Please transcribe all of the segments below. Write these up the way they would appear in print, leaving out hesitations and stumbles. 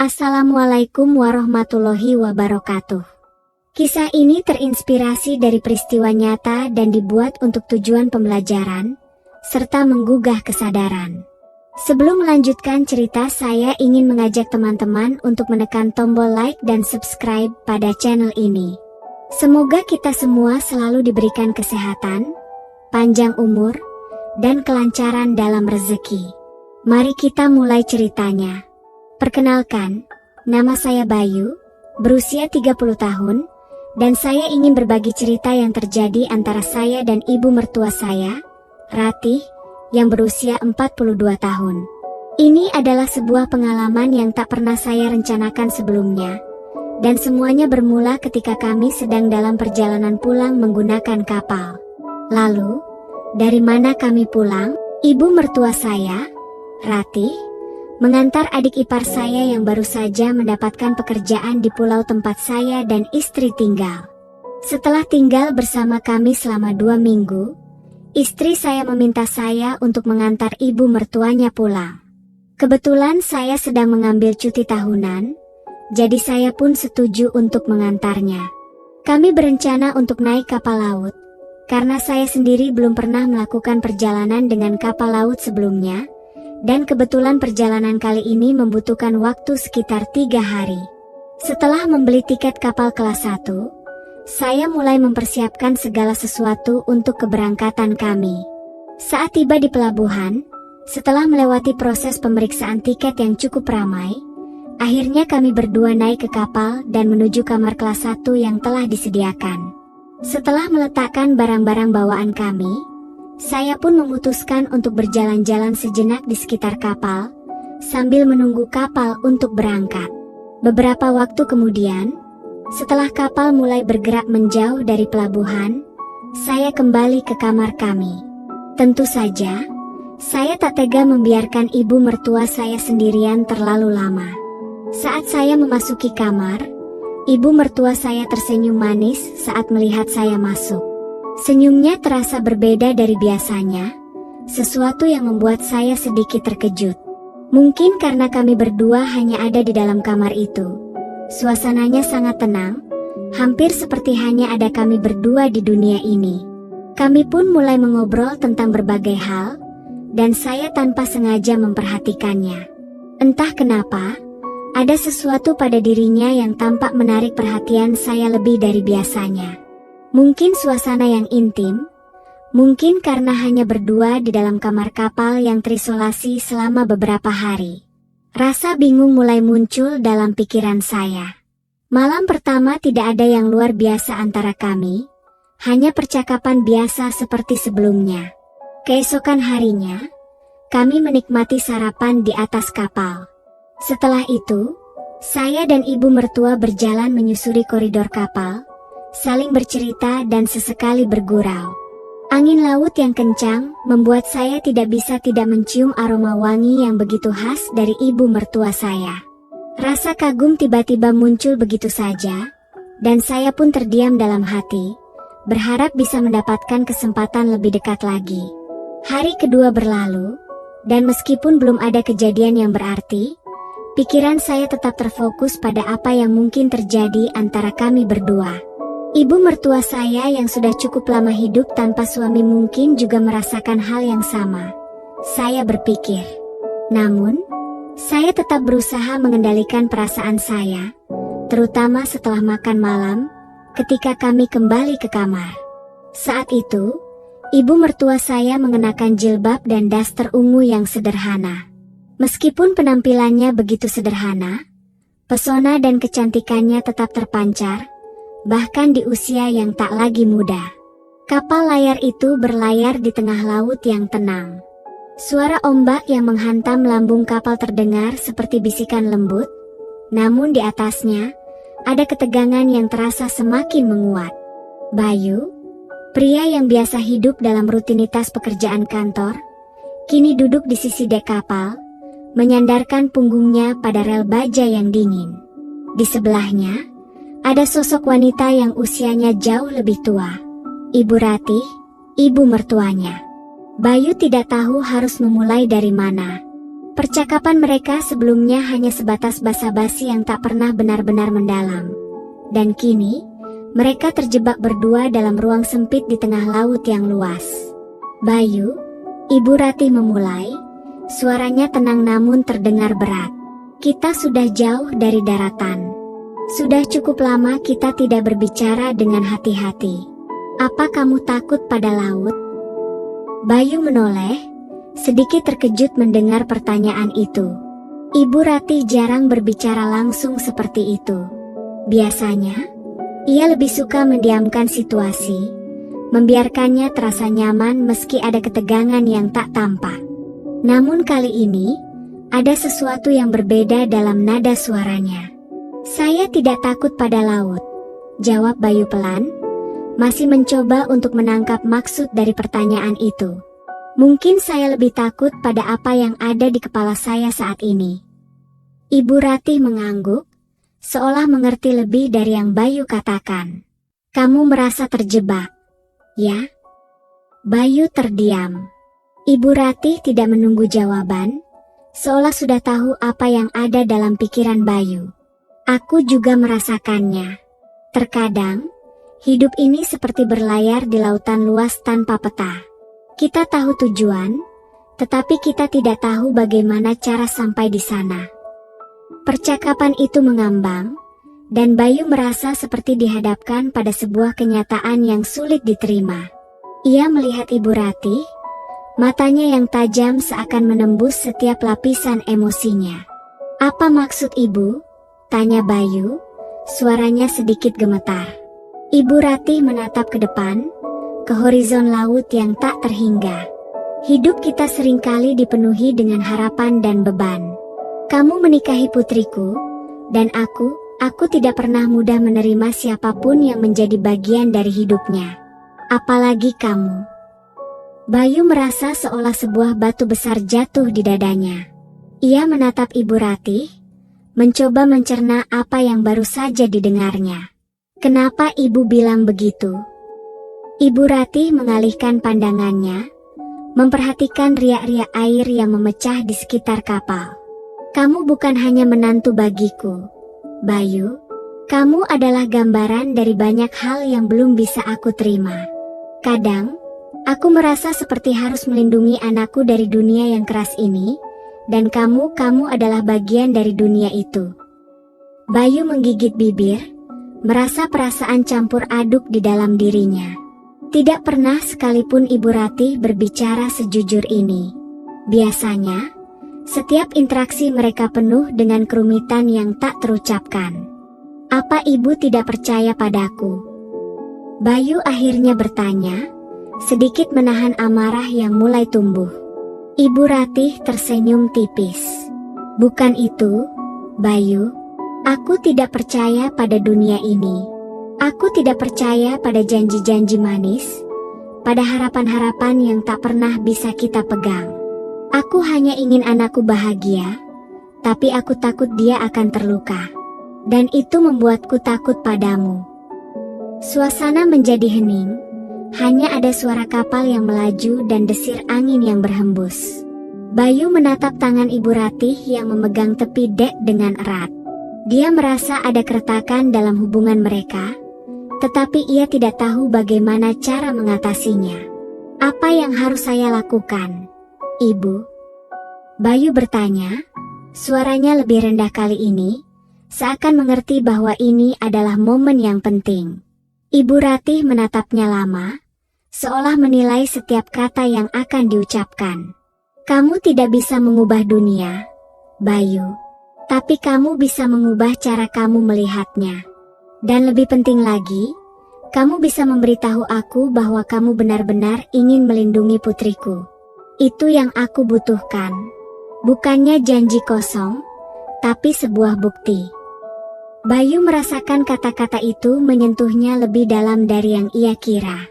Assalamualaikum warahmatullahi wabarakatuh. Kisah ini terinspirasi dari peristiwa nyata dan dibuat untuk tujuan pembelajaran, serta menggugah kesadaran. Sebelum melanjutkan cerita, saya ingin mengajak teman-teman untuk menekan tombol like dan subscribe pada channel ini. Semoga kita semua selalu diberikan kesehatan, panjang umur, dan kelancaran dalam rezeki. Mari kita mulai ceritanya. Perkenalkan, nama saya Bayu, berusia 30 tahun, dan saya ingin berbagi cerita yang terjadi antara saya dan ibu mertua saya, Ratih, yang berusia 42 tahun. Ini adalah sebuah pengalaman yang tak pernah saya rencanakan sebelumnya, dan semuanya bermula ketika kami sedang dalam perjalanan pulang menggunakan kapal. Lalu, dari mana kami pulang? Ibu mertua saya, Ratih, mengantar adik ipar saya yang baru saja mendapatkan pekerjaan di pulau tempat saya dan istri tinggal. Setelah tinggal bersama kami selama 2 minggu, istri saya meminta saya untuk mengantar ibu mertuanya pulang. Kebetulan saya sedang mengambil cuti tahunan, jadi saya pun setuju untuk mengantarnya. Kami berencana untuk naik kapal laut, karena saya sendiri belum pernah melakukan perjalanan dengan kapal laut sebelumnya, dan kebetulan perjalanan kali ini membutuhkan waktu sekitar 3 hari. Setelah membeli tiket kapal kelas 1, saya mulai mempersiapkan segala sesuatu untuk keberangkatan kami. Saat tiba di pelabuhan, setelah melewati proses pemeriksaan tiket yang cukup ramai, akhirnya kami berdua naik ke kapal dan menuju kamar kelas 1 yang telah disediakan. Setelah meletakkan barang-barang bawaan kami, saya pun memutuskan untuk berjalan-jalan sejenak di sekitar kapal, sambil menunggu kapal untuk berangkat. Beberapa waktu kemudian, setelah kapal mulai bergerak menjauh dari pelabuhan, saya kembali ke kamar kami. Tentu saja, saya tak tega membiarkan ibu mertua saya sendirian terlalu lama. Saat saya memasuki kamar, ibu mertua saya tersenyum manis saat melihat saya masuk. Senyumnya terasa berbeda dari biasanya, sesuatu yang membuat saya sedikit terkejut. Mungkin karena kami berdua hanya ada di dalam kamar itu. Suasananya sangat tenang, hampir seperti hanya ada kami berdua di dunia ini. Kami pun mulai mengobrol tentang berbagai hal, dan saya tanpa sengaja memperhatikannya. Entah kenapa, ada sesuatu pada dirinya yang tampak menarik perhatian saya lebih dari biasanya. Mungkin suasana yang intim, mungkin karena hanya berdua di dalam kamar kapal yang terisolasi selama beberapa hari. Rasa bingung mulai muncul dalam pikiran saya. Malam pertama tidak ada yang luar biasa antara kami, hanya percakapan biasa seperti sebelumnya. Keesokan harinya, kami menikmati sarapan di atas kapal. Setelah itu, saya dan ibu mertua berjalan menyusuri koridor kapal, saling bercerita dan sesekali bergurau. Angin laut yang kencang membuat saya tidak bisa tidak mencium aroma wangi yang begitu khas dari ibu mertua saya. Rasa kagum tiba-tiba muncul begitu saja, dan saya pun terdiam dalam hati, berharap bisa mendapatkan kesempatan lebih dekat lagi. Hari kedua berlalu, dan meskipun belum ada kejadian yang berarti, pikiran saya tetap terfokus pada apa yang mungkin terjadi antara kami berdua. Ibu mertua saya yang sudah cukup lama hidup tanpa suami mungkin juga merasakan hal yang sama, saya berpikir. Namun, saya tetap berusaha mengendalikan perasaan saya, terutama setelah makan malam, ketika kami kembali ke kamar. Saat itu, ibu mertua saya mengenakan jilbab dan daster ungu yang sederhana. Meskipun penampilannya begitu sederhana, pesona dan kecantikannya tetap terpancar, bahkan di usia yang tak lagi muda. Kapal layar itu berlayar di tengah laut yang tenang. Suara ombak yang menghantam lambung kapal terdengar seperti bisikan lembut, namun di atasnya, ada ketegangan yang terasa semakin menguat. Bayu, pria yang biasa hidup dalam rutinitas pekerjaan kantor, kini duduk di sisi dek kapal, menyandarkan punggungnya pada rel baja yang dingin. Di sebelahnya, ada sosok wanita yang usianya jauh lebih tua, Ibu Ratih, ibu mertuanya. Bayu tidak tahu harus memulai dari mana. Percakapan mereka sebelumnya hanya sebatas basa-basi yang tak pernah benar-benar mendalam. Dan kini, mereka terjebak berdua dalam ruang sempit di tengah laut yang luas. "Bayu," Ibu Ratih memulai, suaranya tenang namun terdengar berat. "Kita sudah jauh dari daratan. Sudah cukup lama kita tidak berbicara dengan hati-hati. Apa kamu takut pada laut?" Bayu menoleh, sedikit terkejut mendengar pertanyaan itu. Ibu Ratih jarang berbicara langsung seperti itu. Biasanya, ia lebih suka mendiamkan situasi, membiarkannya terasa nyaman meski ada ketegangan yang tak tampak. Namun kali ini, ada sesuatu yang berbeda dalam nada suaranya. "Saya tidak takut pada laut," jawab Bayu pelan, masih mencoba untuk menangkap maksud dari pertanyaan itu. "Mungkin saya lebih takut pada apa yang ada di kepala saya saat ini." Ibu Ratih mengangguk, seolah mengerti lebih dari yang Bayu katakan. "Kamu merasa terjebak, ya?" Bayu terdiam. Ibu Ratih tidak menunggu jawaban, seolah sudah tahu apa yang ada dalam pikiran Bayu. "Aku juga merasakannya. Terkadang, hidup ini seperti berlayar di lautan luas tanpa peta. Kita tahu tujuan, tetapi kita tidak tahu bagaimana cara sampai di sana." Percakapan itu mengambang, dan Bayu merasa seperti dihadapkan pada sebuah kenyataan yang sulit diterima. Ia melihat Ibu Ratih, matanya yang tajam seakan menembus setiap lapisan emosinya. "Apa maksud Ibu?" tanya Bayu, suaranya sedikit gemetar. Ibu Ratih menatap ke depan, ke horizon laut yang tak terhingga. "Hidup kita seringkali dipenuhi dengan harapan dan beban. Kamu menikahi putriku, dan aku tidak pernah mudah menerima siapapun yang menjadi bagian dari hidupnya. Apalagi kamu." Bayu merasa seolah sebuah batu besar jatuh di dadanya. Ia menatap Ibu Ratih, mencoba mencerna apa yang baru saja didengarnya. "Kenapa Ibu bilang begitu?" Ibu Ratih mengalihkan pandangannya, memperhatikan riak-riak air yang memecah di sekitar kapal. "Kamu bukan hanya menantu bagiku, Bayu. Kamu adalah gambaran dari banyak hal yang belum bisa aku terima. Kadang, aku merasa seperti harus melindungi anakku dari dunia yang keras ini, dan kamu adalah bagian dari dunia itu." Bayu menggigit bibir, merasa perasaan campur aduk di dalam dirinya. Tidak pernah sekalipun Ibu Ratih berbicara sejujur ini. Biasanya, setiap interaksi mereka penuh dengan kerumitan yang tak terucapkan. "Apa Ibu tidak percaya padaku?" Bayu akhirnya bertanya, sedikit menahan amarah yang mulai tumbuh. Ibu Ratih tersenyum tipis. "Bukan itu, Bayu. Aku tidak percaya pada dunia ini. Aku tidak percaya pada janji-janji manis, pada harapan-harapan yang tak pernah bisa kita pegang. Aku hanya ingin anakku bahagia, tapi aku takut dia akan terluka. Dan itu membuatku takut padamu." Suasana menjadi hening, hanya ada suara kapal yang melaju dan desir angin yang berhembus. Bayu menatap tangan Ibu Ratih yang memegang tepi dek dengan erat. Dia merasa ada keretakan dalam hubungan mereka, tetapi ia tidak tahu bagaimana cara mengatasinya. "Apa yang harus saya lakukan, Ibu?" Bayu bertanya, suaranya lebih rendah kali ini, seakan mengerti bahwa ini adalah momen yang penting. Ibu Ratih menatapnya lama, seolah menilai setiap kata yang akan diucapkan. "Kamu tidak bisa mengubah dunia, Bayu, tapi kamu bisa mengubah cara kamu melihatnya. Dan lebih penting lagi, kamu bisa memberitahu aku bahwa kamu benar-benar ingin melindungi putriku. Itu yang aku butuhkan. Bukannya janji kosong, tapi sebuah bukti." Bayu merasakan kata-kata itu menyentuhnya lebih dalam dari yang ia kira.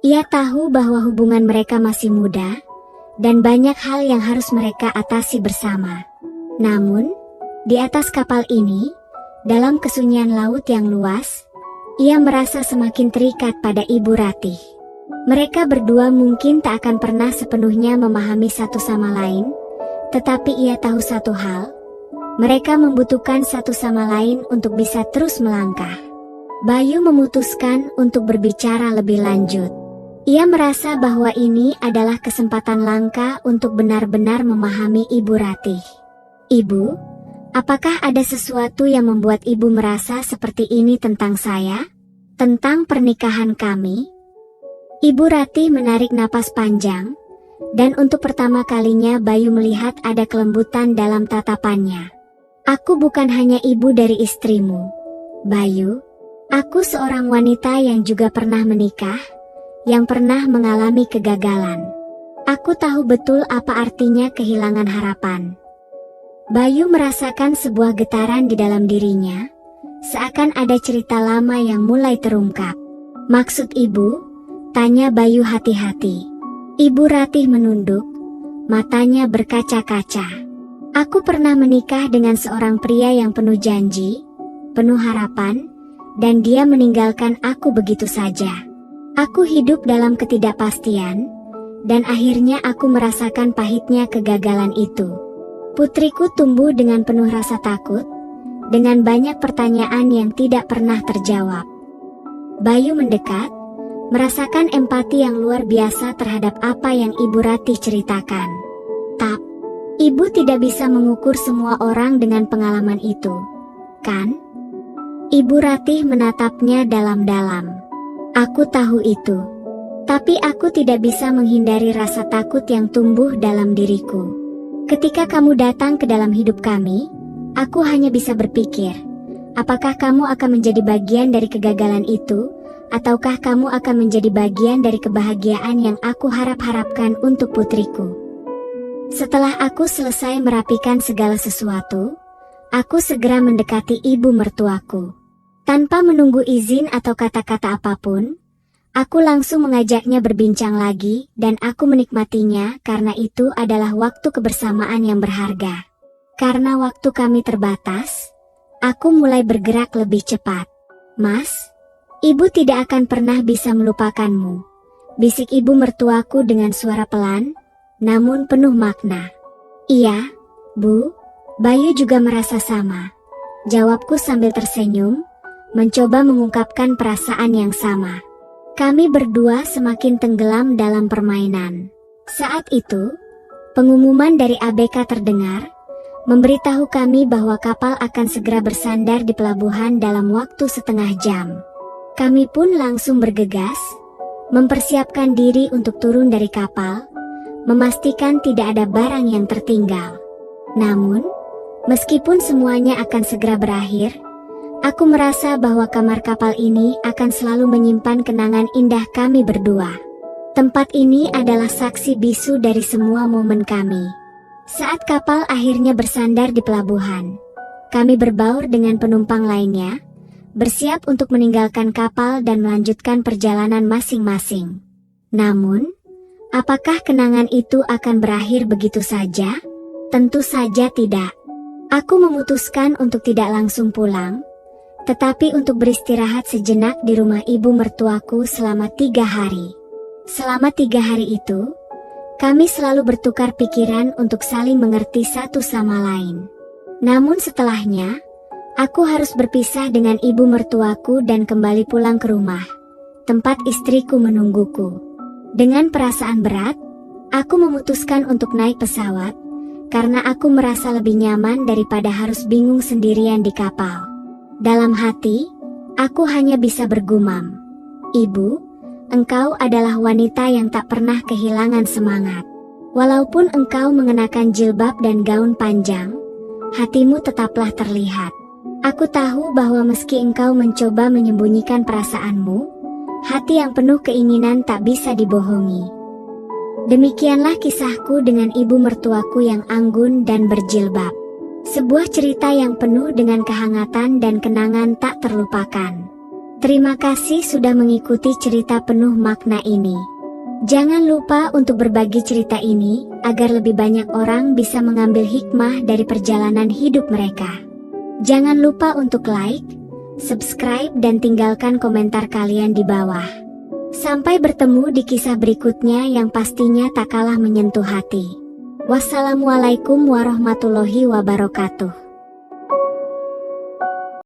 Ia tahu bahwa hubungan mereka masih muda, dan banyak hal yang harus mereka atasi bersama. Namun, di atas kapal ini, dalam kesunyian laut yang luas, ia merasa semakin terikat pada Ibu Ratih. Mereka berdua mungkin tak akan pernah sepenuhnya memahami satu sama lain, Tetapi ia tahu satu hal, mereka membutuhkan satu sama lain untuk bisa terus melangkah. Bayu memutuskan untuk berbicara lebih lanjut. Ia merasa bahwa ini adalah kesempatan langka untuk benar-benar memahami Ibu Ratih. Ibu, apakah ada sesuatu yang membuat Ibu merasa seperti ini tentang saya? Tentang pernikahan kami? Ibu Ratih menarik napas panjang, dan untuk pertama kalinya Bayu melihat ada kelembutan dalam tatapannya. Aku bukan hanya ibu dari istrimu, Bayu. Aku seorang wanita yang juga pernah menikah, yang pernah mengalami kegagalan. Aku tahu betul apa artinya kehilangan harapan. Bayu merasakan sebuah getaran di dalam dirinya, seakan ada cerita lama yang mulai terungkap. Maksud ibu? Tanya Bayu hati-hati. Ibu Ratih menunduk, matanya berkaca-kaca. Aku pernah menikah dengan seorang pria yang penuh janji, penuh harapan, dan dia meninggalkan aku begitu saja. Aku hidup dalam ketidakpastian, dan akhirnya aku merasakan pahitnya kegagalan itu. Putriku tumbuh dengan penuh rasa takut, dengan banyak pertanyaan yang tidak pernah terjawab. Bayu mendekat, merasakan empati yang luar biasa terhadap apa yang Ibu Ratih ceritakan. Ibu tidak bisa mengukur semua orang dengan pengalaman itu, kan? Ibu Ratih menatapnya dalam-dalam. Aku tahu itu. Tapi aku tidak bisa menghindari rasa takut yang tumbuh dalam diriku. Ketika kamu datang ke dalam hidup kami, aku hanya bisa berpikir, apakah kamu akan menjadi bagian dari kegagalan itu? Ataukah kamu akan menjadi bagian dari kebahagiaan yang aku harap-harapkan untuk putriku? Setelah aku selesai merapikan segala sesuatu, aku segera mendekati ibu mertuaku. Tanpa menunggu izin atau kata-kata apapun, aku langsung mengajaknya berbincang lagi dan aku menikmatinya karena itu adalah waktu kebersamaan yang berharga. Karena waktu kami terbatas, aku mulai bergerak lebih cepat. Mas, Ibu tidak akan pernah bisa melupakanmu, bisik ibu mertuaku dengan suara pelan, namun penuh makna. Iya, Bu, Bayu juga merasa sama, jawabku sambil tersenyum, mencoba mengungkapkan perasaan yang sama. Kami berdua semakin tenggelam dalam permainan. Saat itu, pengumuman dari ABK terdengar, memberitahu kami bahwa kapal akan segera bersandar di pelabuhan dalam waktu setengah jam. Kami pun langsung bergegas, mempersiapkan diri untuk turun dari kapal, memastikan tidak ada barang yang tertinggal. Namun, meskipun semuanya akan segera berakhir, aku merasa bahwa kamar kapal ini akan selalu menyimpan kenangan indah kami berdua. Tempat ini adalah saksi bisu dari semua momen kami. Saat kapal akhirnya bersandar di pelabuhan, kami berbaur dengan penumpang lainnya, bersiap untuk meninggalkan kapal dan melanjutkan perjalanan masing-masing. Namun, apakah kenangan itu akan berakhir begitu saja? Tentu saja tidak. Aku memutuskan untuk tidak langsung pulang, tetapi untuk beristirahat sejenak di rumah ibu mertuaku selama 3 hari. Selama 3 hari itu, kami selalu bertukar pikiran untuk saling mengerti satu sama lain. Namun setelahnya, aku harus berpisah dengan ibu mertuaku dan kembali pulang ke rumah, tempat istriku menungguku. Dengan perasaan berat, aku memutuskan untuk naik pesawat, karena aku merasa lebih nyaman daripada harus bingung sendirian di kapal. Dalam hati, aku hanya bisa bergumam, "Ibu, engkau adalah wanita yang tak pernah kehilangan semangat. Walaupun engkau mengenakan jilbab dan gaun panjang, hatimu tetaplah terlihat. Aku tahu bahwa meski engkau mencoba menyembunyikan perasaanmu, hati yang penuh keinginan tak bisa dibohongi." Demikianlah kisahku dengan ibu mertuaku yang anggun dan berjilbab. Sebuah cerita yang penuh dengan kehangatan dan kenangan tak terlupakan. Terima kasih sudah mengikuti cerita penuh makna ini. Jangan lupa untuk berbagi cerita ini, agar lebih banyak orang bisa mengambil hikmah dari perjalanan hidup mereka. Jangan lupa untuk like, subscribe dan tinggalkan komentar kalian di bawah. Sampai bertemu di kisah berikutnya yang pastinya tak kalah menyentuh hati. Wassalamualaikum warahmatullahi wabarakatuh.